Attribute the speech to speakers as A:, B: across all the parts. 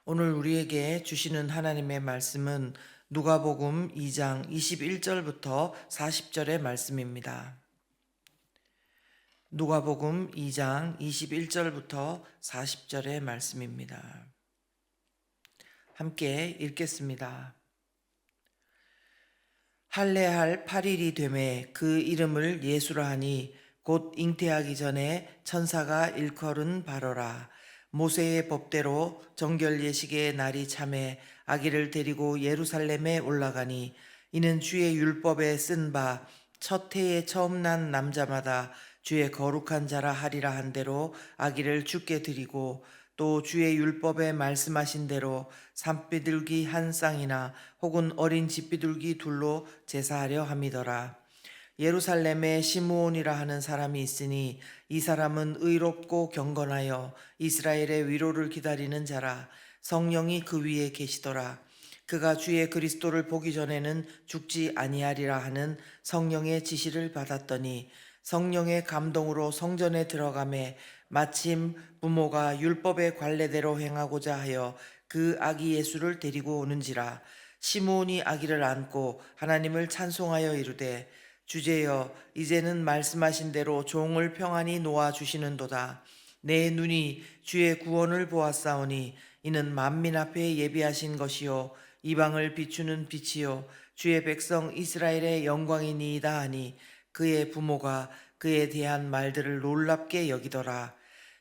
A: 오늘 우리에게 주시는 하나님의 말씀은 누가복음 2장 21절부터 40절의 말씀입니다. 누가복음 2장 21절부터 40절의 말씀입니다. 함께 읽겠습니다. 할례할 8일이 되매 그 이름을 예수라 하니 곧 잉태하기 전에 천사가 일컬은 바로라. 모세의 법대로 정결 예식의 날이 참에 아기를 데리고 예루살렘에 올라가니 이는 주의 율법에 쓴 바 첫 해에 처음 난 남자마다 주의 거룩한 자라 하리라 한 대로 아기를 주께 드리고 또 주의 율법에 말씀하신 대로 산비둘기 한 쌍이나 혹은 어린 집비둘기 둘로 제사하려 함이더라. 예루살렘에 시므온이라 하는 사람이 있으니 이 사람은 의롭고 경건하여 이스라엘의 위로를 기다리는 자라. 성령이 그 위에 계시더라. 그가 주의 그리스도를 보기 전에는 죽지 아니하리라 하는 성령의 지시를 받았더니 성령의 감동으로 성전에 들어가매 마침 부모가 율법의 관례대로 행하고자 하여 그 아기 예수를 데리고 오는지라. 시므온이 아기를 안고 하나님을 찬송하여 이르되 주제여 이제는 말씀하신 대로 종을 평안히 놓아 주시는도다. 내 눈이 주의 구원을 보았사오니 이는 만민 앞에 예비하신 것이요 이방을 비추는 빛이요 주의 백성 이스라엘의 영광이니이다 하니 그의 부모가 그에 대한 말들을 놀랍게 여기더라.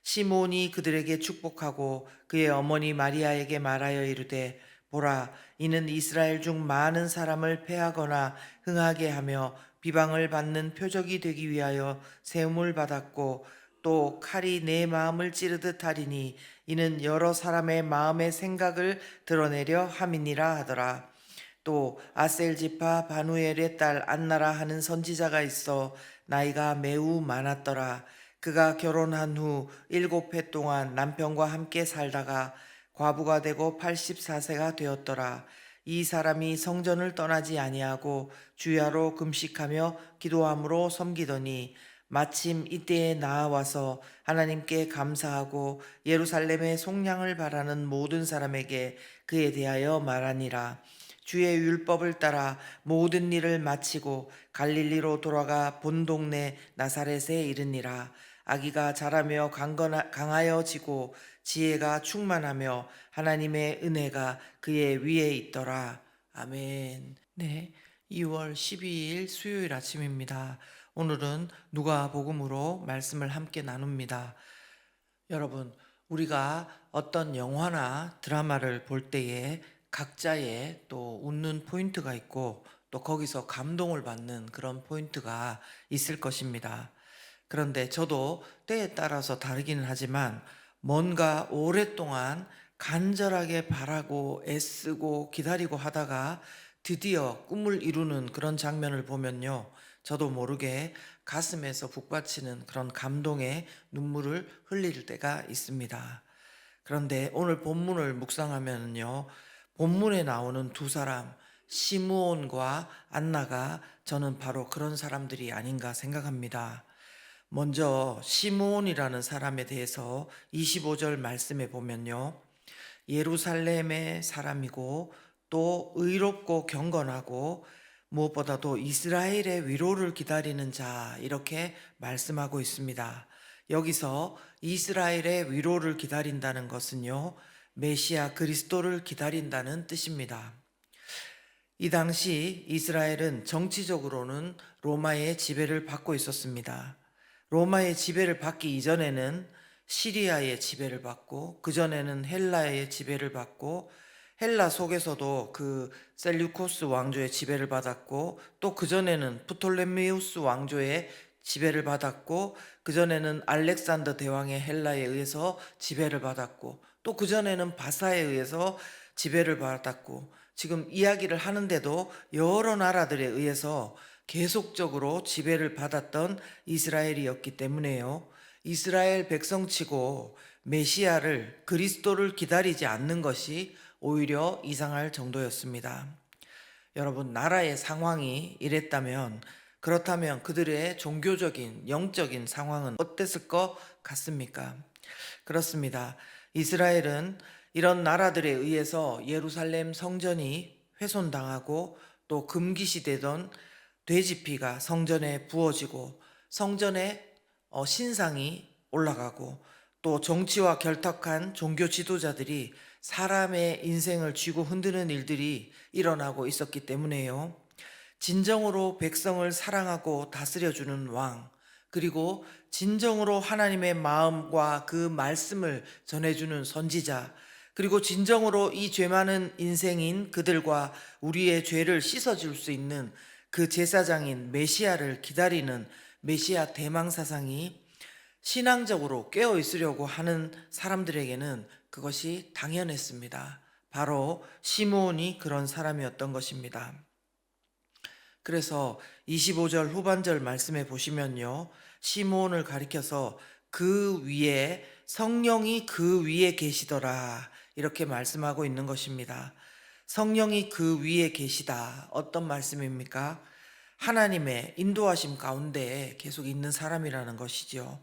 A: 시몬이 그들에게 축복하고 그의 어머니 마리아에게 말하여 이르되 보라 이는 이스라엘 중 많은 사람을 패하거나 흥하게 하며 비방을 받는 표적이 되기 위하여 세움을 받았고 또 칼이 내 마음을 찌르듯 하리니 이는 여러 사람의 마음의 생각을 드러내려 함이니라 하더라. 또 아셀 지파 바누엘의 딸 안나라 하는 선지자가 있어 나이가 매우 많았더라. 그가 결혼한 후 7해 동안 남편과 함께 살다가 과부가 되고 84세가 되었더라. 이 사람이 성전을 떠나지 아니하고 주야로 금식하며 기도함으로 섬기더니 마침 이때에 나아와서 하나님께 감사하고 예루살렘의 속량을 바라는 모든 사람에게 그에 대하여 말하니라. 주의 율법을 따라 모든 일을 마치고 갈릴리로 돌아가 본 동네 나사렛에 이르니라. 아기가 자라며 강하여지고 지혜가 충만하며 하나님의 은혜가 그의 위에 있더라. 아멘. 네, 2월 12일 수요일 아침입니다. 오늘은 누가복음으로 말씀을 함께 나눕니다. 여러분, 우리가 어떤 영화나 드라마를 볼 때에 각자의 또 웃는 포인트가 있고 또 거기서 감동을 받는 그런 포인트가 있을 것입니다. 그런데 저도 때에 따라서 다르기는 하지만 뭔가 오랫동안 간절하게 바라고 애쓰고 기다리고 하다가 드디어 꿈을 이루는 그런 장면을 보면요. 저도 모르게 가슴에서 북받치는 그런 감동의 눈물을 흘릴 때가 있습니다. 그런데 오늘 본문을 묵상하면요. 본문에 나오는 두 사람, 시므온과 안나가 저는 바로 그런 사람들이 아닌가 생각합니다. 먼저 시므온이라는 사람에 대해서 25절 말씀에 보면요. 예루살렘의 사람이고 또 의롭고 경건하고 무엇보다도 이스라엘의 위로를 기다리는 자 이렇게 말씀하고 있습니다. 여기서 이스라엘의 위로를 기다린다는 것은요. 메시아 그리스도를 기다린다는 뜻입니다. 이 당시 이스라엘은 정치적으로는 로마의 지배를 받고 있었습니다. 로마의 지배를 받기 이전에는 시리아의 지배를 받고 그전에는 헬라의 지배를 받고 헬라 속에서도 그 셀류코스 왕조의 지배를 받았고 또 그전에는 프톨레미우스 왕조의 지배를 받았고 그전에는 알렉산더 대왕의 헬라에 의해서 지배를 받았고 또 그전에는 바사에 의해서 지배를 받았고 지금 이야기를 하는데도 여러 나라들에 의해서 계속적으로 지배를 받았던 이스라엘이었기 때문에요. 이스라엘 백성치고 메시아를 그리스도를 기다리지 않는 것이 오히려 이상할 정도였습니다. 여러분, 나라의 상황이 이랬다면 그렇다면 그들의 종교적인 영적인 상황은 어땠을 것 같습니까? 그렇습니다. 이스라엘은 이런 나라들에 의해서 예루살렘 성전이 훼손당하고 또 금기시되던 돼지피가 성전에 부어지고 성전에 신상이 올라가고 또 정치와 결탁한 종교 지도자들이 사람의 인생을 쥐고 흔드는 일들이 일어나고 있었기 때문에요. 진정으로 백성을 사랑하고 다스려주는 왕, 그리고 진정으로 하나님의 마음과 그 말씀을 전해주는 선지자, 그리고 진정으로 이 죄 많은 인생인 그들과 우리의 죄를 씻어줄 수 있는 그 제사장인 메시아를 기다리는 메시아 대망사상이 신앙적으로 깨어 있으려고 하는 사람들에게는 그것이 당연했습니다. 바로 시므온이 그런 사람이었던 것입니다. 그래서 25절 후반절 말씀에 보시면요, 시므온을 가리켜서 그 위에 성령이 그 위에 계시더라 이렇게 말씀하고 있는 것입니다. 성령이 그 위에 계시다. 어떤 말씀입니까? 하나님의 인도하심 가운데 계속 있는 사람이라는 것이죠.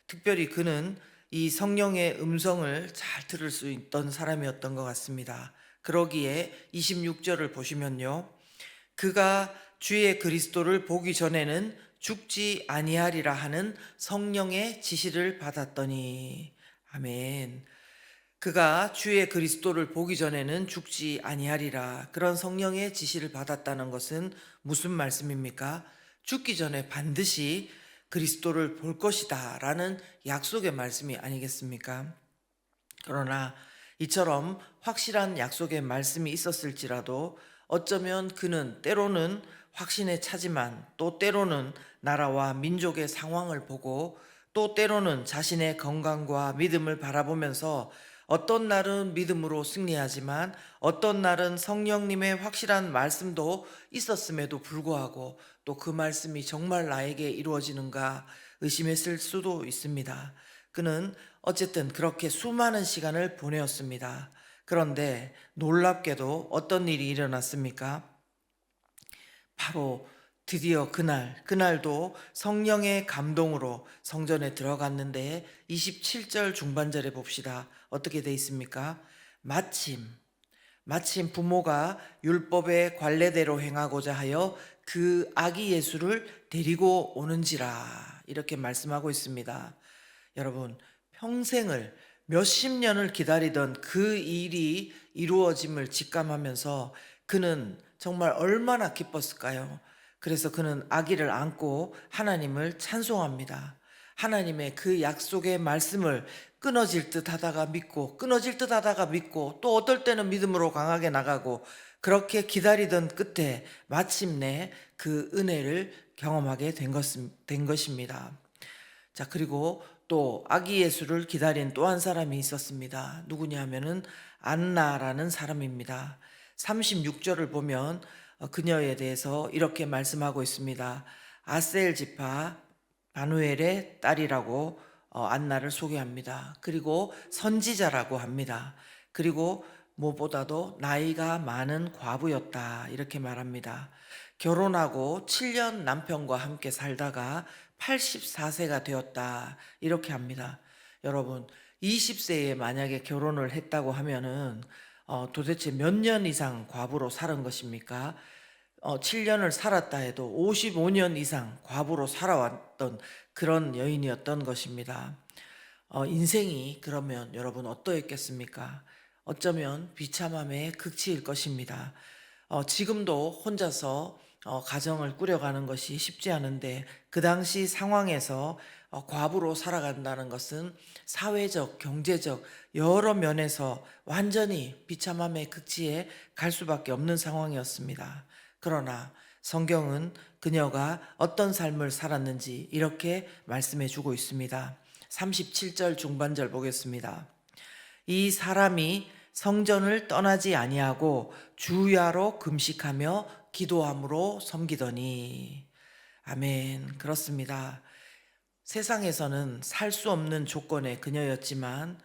A: 특별히 그는 이 성령의 음성을 잘 들을 수 있던 사람이었던 것 같습니다. 그러기에 26절을 보시면요, 그가 주의 그리스도를 보기 전에는 죽지 아니하리라 하는 성령의 지시를 받았더니. 아멘. 그가 주의 그리스도를 보기 전에는 죽지 아니하리라, 그런 성령의 지시를 받았다는 것은 무슨 말씀입니까? 죽기 전에 반드시 그리스도를 볼 것이다 라는 약속의 말씀이 아니겠습니까? 그러나 이처럼 확실한 약속의 말씀이 있었을지라도 어쩌면 그는 때로는 확신에 차지만 또 때로는 나라와 민족의 상황을 보고 또 때로는 자신의 건강과 믿음을 바라보면서 어떤 날은 믿음으로 승리하지만 어떤 날은 성령님의 확실한 말씀도 있었음에도 불구하고 또 그 말씀이 정말 나에게 이루어지는가 의심했을 수도 있습니다. 그는 어쨌든 그렇게 수많은 시간을 보내었습니다. 그런데 놀랍게도 어떤 일이 일어났습니까? 바로 드디어 그날도 성령의 감동으로 성전에 들어갔는데 27절 중반절에 봅시다. 어떻게 돼 있습니까? 마침 부모가 율법의 관례대로 행하고자 하여 그 아기 예수를 데리고 오는지라 이렇게 말씀하고 있습니다. 여러분, 평생을 몇십 년을 기다리던 그 일이 이루어짐을 직감하면서 그는 정말 얼마나 기뻤을까요? 그래서 그는 아기를 안고 하나님을 찬송합니다. 하나님의 그 약속의 말씀을 끊어질 듯 하다가 믿고, 끊어질 듯 하다가 믿고, 또 어떨 때는 믿음으로 강하게 나가고, 그렇게 기다리던 끝에 마침내 그 은혜를 경험하게 된 것입니다. 자, 그리고 또 아기 예수를 기다린 또 한 사람이 있었습니다. 누구냐 하면은 안나라는 사람입니다. 36절을 보면 그녀에 대해서 이렇게 말씀하고 있습니다. 아셀 지파 바누엘의 딸이라고 안나를 소개합니다. 그리고 선지자라고 합니다. 그리고 무엇보다도 나이가 많은 과부였다 이렇게 말합니다. 결혼하고 7년 남편과 함께 살다가 84세가 되었다 이렇게 합니다. 여러분, 20세에 만약에 결혼을 했다고 하면은 도대체 몇 년 이상 과부로 살은 것입니까? 7년을 살았다 해도 55년 이상 과부로 살아왔던 그런 여인이었던 것입니다. 인생이 그러면 여러분 어떠했겠습니까? 어쩌면 비참함의 극치일 것입니다. 지금도 혼자서 가정을 꾸려가는 것이 쉽지 않은데 그 당시 상황에서 과부로 살아간다는 것은 사회적, 경제적 여러 면에서 완전히 비참함의 극치에 갈 수밖에 없는 상황이었습니다. 그러나 성경은 그녀가 어떤 삶을 살았는지 이렇게 말씀해 주고 있습니다. 37절 중반절 보겠습니다. 이 사람이 성전을 떠나지 아니하고 주야로 금식하며 기도함으로 섬기더니. 아멘. 그렇습니다. 세상에서는 살 수 없는 조건의 그녀였지만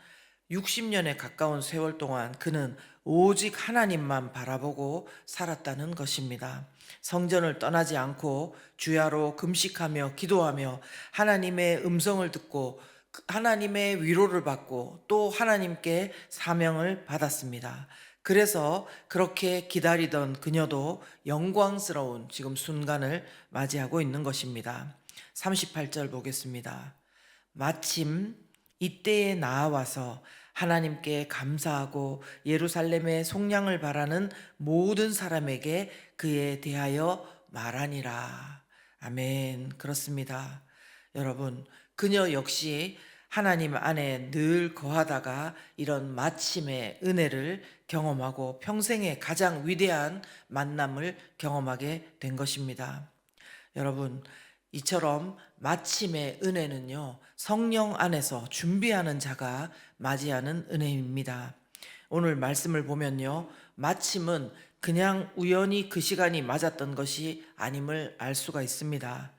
A: 60년에 가까운 세월 동안 그는 오직 하나님만 바라보고 살았다는 것입니다. 성전을 떠나지 않고 주야로 금식하며 기도하며 하나님의 음성을 듣고 하나님의 위로를 받고 또 하나님께 사명을 받았습니다. 그래서 그렇게 기다리던 그녀도 영광스러운 지금 순간을 맞이하고 있는 것입니다. 38절 보겠습니다. 마침 이때에 나와서 하나님께 감사하고 예루살렘의 속량을 바라는 모든 사람에게 그에 대하여 말하니라. 아멘. 그렇습니다. 여러분, 그녀 역시 하나님 안에 늘 거하다가 이런 마침의 은혜를 경험하고 평생의 가장 위대한 만남을 경험하게 된 것입니다. 여러분, 이처럼 마침의 은혜는요, 성령 안에서 준비하는 자가 맞이하는 은혜입니다. 오늘 말씀을 보면요, 마침은 그냥 우연히 그 시간이 맞았던 것이 아님을 알 수가 있습니다.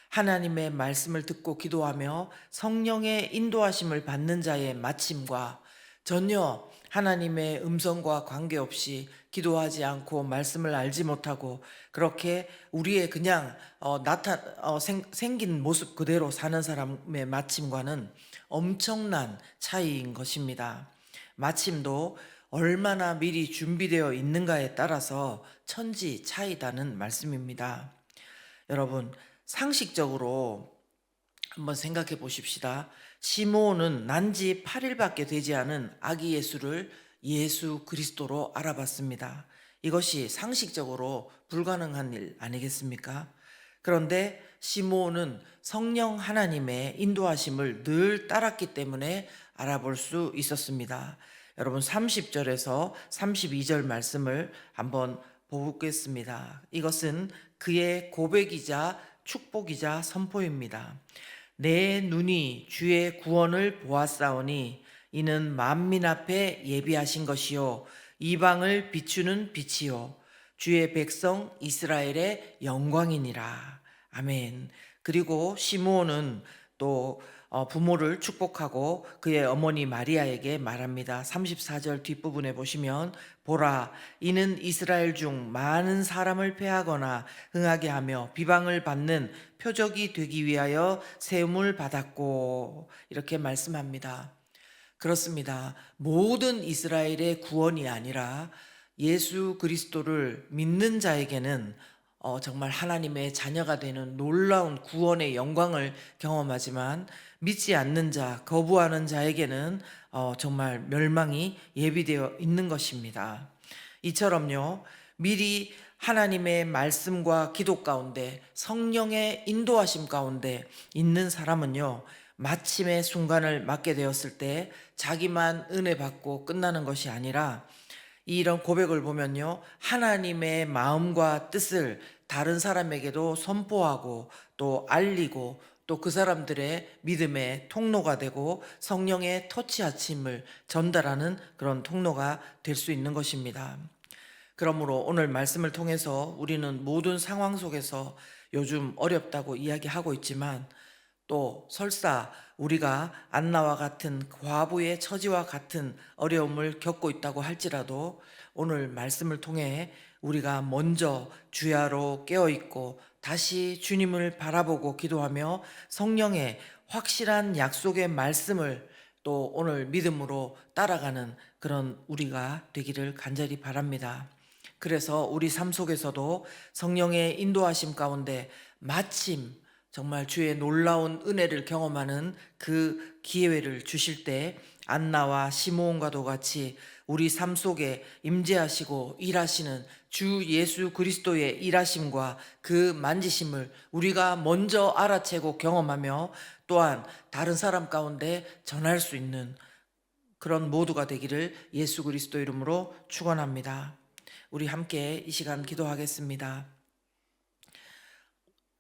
A: 하나님의 말씀을 듣고 기도하며 성령의 인도하심을 받는 자의 마침과 전혀 하나님의 음성과 관계없이 기도하지 않고 말씀을 알지 못하고 그렇게 우리의 그냥 생긴 모습 그대로 사는 사람의 마침과는 엄청난 차이인 것입니다. 마침도 얼마나 미리 준비되어 있는가에 따라서 천지 차이다는 말씀입니다. 여러분, 상식적으로 한번 생각해 보십시다. 시므온은 난지 8일밖에 되지 않은 아기 예수를 예수 그리스도로 알아봤습니다. 이것이 상식적으로 불가능한 일 아니겠습니까? 그런데 시므온은 성령 하나님의 인도하심을 늘 따랐기 때문에 알아볼 수 있었습니다. 여러분, 30절에서 32절 말씀을 한번 보겠습니다. 이것은 그의 고백이자 축복이자 선포입니다. 내 눈이 주의 구원을 보았사오니 이는 만민 앞에 예비하신 것이요 이방을 비추는 빛이요 주의 백성 이스라엘의 영광이니라. 아멘. 그리고 시므온은 또 부모를 축복하고 그의 어머니 마리아에게 말합니다. 34절 뒷부분에 보시면 보라, 이는 이스라엘 중 많은 사람을 패하거나 흥하게 하며 비방을 받는 표적이 되기 위하여 세움을 받았고, 이렇게 말씀합니다. 그렇습니다. 모든 이스라엘의 구원이 아니라 예수 그리스도를 믿는 자에게는 정말 하나님의 자녀가 되는 놀라운 구원의 영광을 경험하지만 믿지 않는 자, 거부하는 자에게는 정말 멸망이 예비되어 있는 것입니다. 이처럼요, 미리 하나님의 말씀과 기도 가운데 성령의 인도하심 가운데 있는 사람은요, 마침의 순간을 맞게 되었을 때 자기만 은혜 받고 끝나는 것이 아니라 이런 고백을 보면요, 하나님의 마음과 뜻을 다른 사람에게도 선포하고 또 알리고 또 그 사람들의 믿음의 통로가 되고 성령의 터치하심을 전달하는 그런 통로가 될 수 있는 것입니다. 그러므로 오늘 말씀을 통해서 우리는 모든 상황 속에서 요즘 어렵다고 이야기하고 있지만 또 설사 우리가 안나와 같은 과부의 처지와 같은 어려움을 겪고 있다고 할지라도 오늘 말씀을 통해 우리가 먼저 주야로 깨어있고 다시 주님을 바라보고 기도하며 성령의 확실한 약속의 말씀을 또 오늘 믿음으로 따라가는 그런 우리가 되기를 간절히 바랍니다. 그래서 우리 삶 속에서도 성령의 인도하심 가운데 마침 정말 주의 놀라운 은혜를 경험하는 그 기회를 주실 때 안나와 시므온과도 같이 우리 삶 속에 임재하시고 일하시는 주 예수 그리스도의 일하심과 그 만지심을 우리가 먼저 알아채고 경험하며 또한 다른 사람 가운데 전할 수 있는 그런 모두가 되기를 예수 그리스도 이름으로 축원합니다. 우리 함께 이 시간 기도하겠습니다.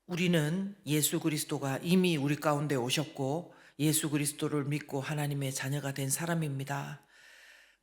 A: 우리는 예수 그리스도가 이미 우리 가운데 오셨고 예수 그리스도를 믿고 하나님의 자녀가 된 사람입니다.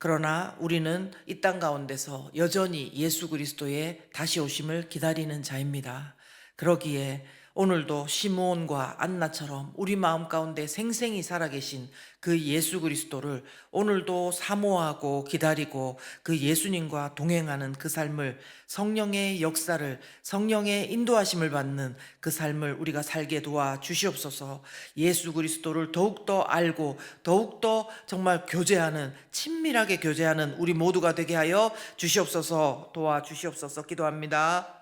A: 그러나 우리는 이 땅 가운데서 여전히 예수 그리스도의 다시 오심을 기다리는 자입니다. 그러기에 오늘도 시므온과 안나처럼 우리 마음 가운데 생생히 살아계신 그 예수 그리스도를 오늘도 사모하고 기다리고 그 예수님과 동행하는 그 삶을, 성령의 역사를, 성령의 인도하심을 받는 그 삶을 우리가 살게 도와 주시옵소서. 예수 그리스도를 더욱더 알고 더욱더 정말 교제하는, 친밀하게 교제하는 우리 모두가 되게 하여 주시옵소서. 도와 주시옵소서. 기도합니다.